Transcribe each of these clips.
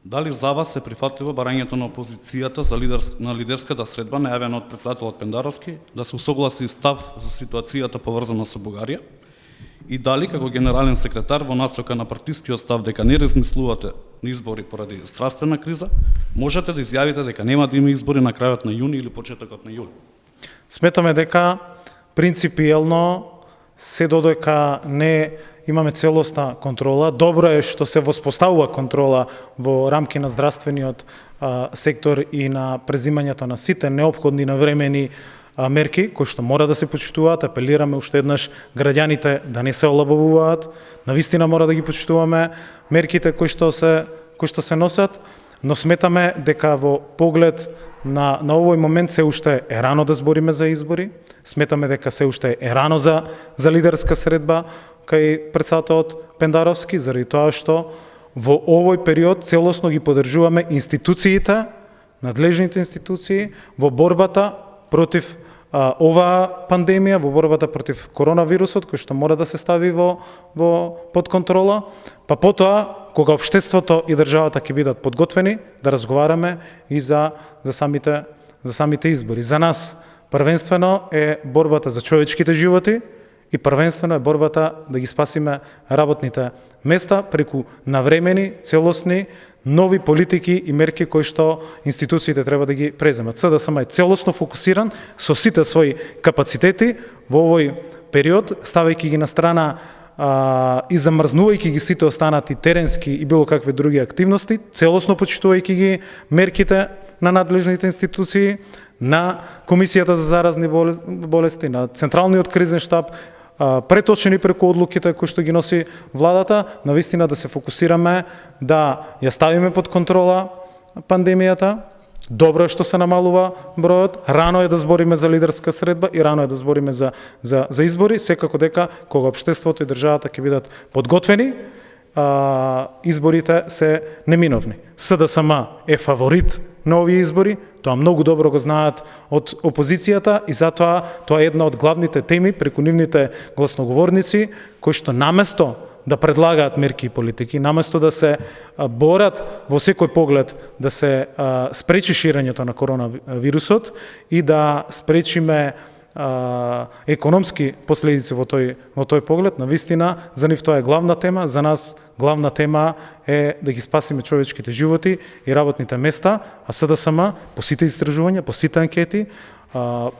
Дали за вас е прифатливо барањето на опозицијата на лидерската средба најавена од претседателот Пендаровски да се усогласи став за ситуацијата поврзана со Бугарија? И дали како генерален секретар во насока на партискиот став дека не размислувате на избори поради здравствена криза, можете да изјавите дека нема да има избори на крајот на јуни или почетокот на јули? Сметаме дека принципиелно се додека не имаме целосна контрола. Добро е што се воспоставува контрола во рамки на здравствениот сектор и на презимањето на сите неопходни навремени мерки кои што мора да се почитуваат. Апелираме уште еднаш граѓаните да не се олабавуваат. Навистина мора да ги почитуваме мерките кои што се носат, но сметаме дека во поглед на овој момент се уште е рано да збориме за избори. Сметаме дека се уште е рано за лидерска средба кај претседателот Пендаровски, заради тоа што во овој период целосно ги поддржуваме институциите, надлежните институции во борбата против оваа пандемија, во борбата против коронавирусот, кој што мора да се стави под контрола, па потоа, кога општеството и државата ќе бидат подготвени, да разговараме и за самите избори. За нас првенствено е борбата за човечките животи и првенствено е борбата да ги спасиме работните места преку навремени, целосни, нови политики и мерки кои што институциите треба да ги преземат. СДСМ е целосно фокусиран со сите своји капацитети во овој период, ставајќи ги на страна и замрзнувајќи ги сите останати теренски и било какви други активности, целосно почитувајќи ги мерките на надлежните институции, на Комисијата за заразни болести, на Централниот кризен штаб, преточени преку одлуките кои што ги носи владата, навистина да се фокусираме да ја ставиме под контрола пандемијата. Добро е што се намалува бројот, рано е да збориме за лидерска средба и рано е да збориме за избори, секако дека кога општеството и државата ќе бидат подготвени, изборите се неминовни. СДСМ е фаворит на овие избори, тоа многу добро го знаат од опозицијата и затоа тоа е една од главните теми преку нивните гласноговорници, кои што наместо да предлагаат мерки и политики, наместо да се борат во секој поглед да се спречи ширењето на коронавирусот и да спречиме економски последици во тој поглед, навистина за нив тоа е главна тема, за нас главна тема е да ги спасиме човечките животи и работните места, а СДСМ по сите истражувања, по сите анкети,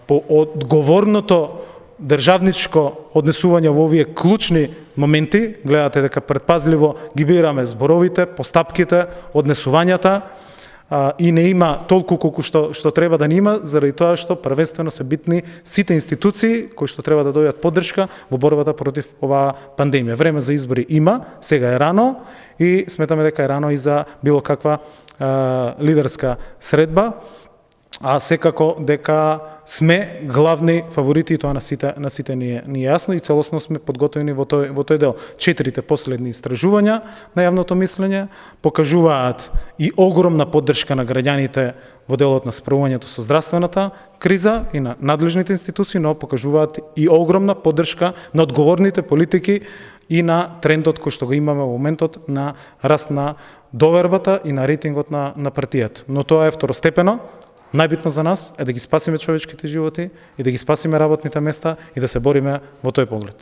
по одговорното државничко однесување во овие клучни моменти, гледате дека предпазливо ги бираме зборовите, постапките, однесувањата, и не има толку колку што треба да не има, заради тоа што првенствено се битни сите институции кои што треба да дојдат поддршка во борбата против оваа пандемија. Време за избори има, сега е рано и сметаме дека е рано и за било каква лидерска средба, а секако дека сме главни фаворити и тоа на сите ни е јасно и целосно сме подготвени во тој дел. 4 последни истражувања на јавното мислење покажуваат и огромна поддршка на граѓаните во делот на справувањето со здравствената криза и на надлежните институции, но покажуваат и огромна поддршка на одговорните политики и на трендот кој што го имаме во моментот на раст на довербата и на рейтингот на партијата. Но тоа е второстепено. Најбитно за нас е да ги спасиме човечките животи и да ги спасиме работните места и да се бориме во тој поглед.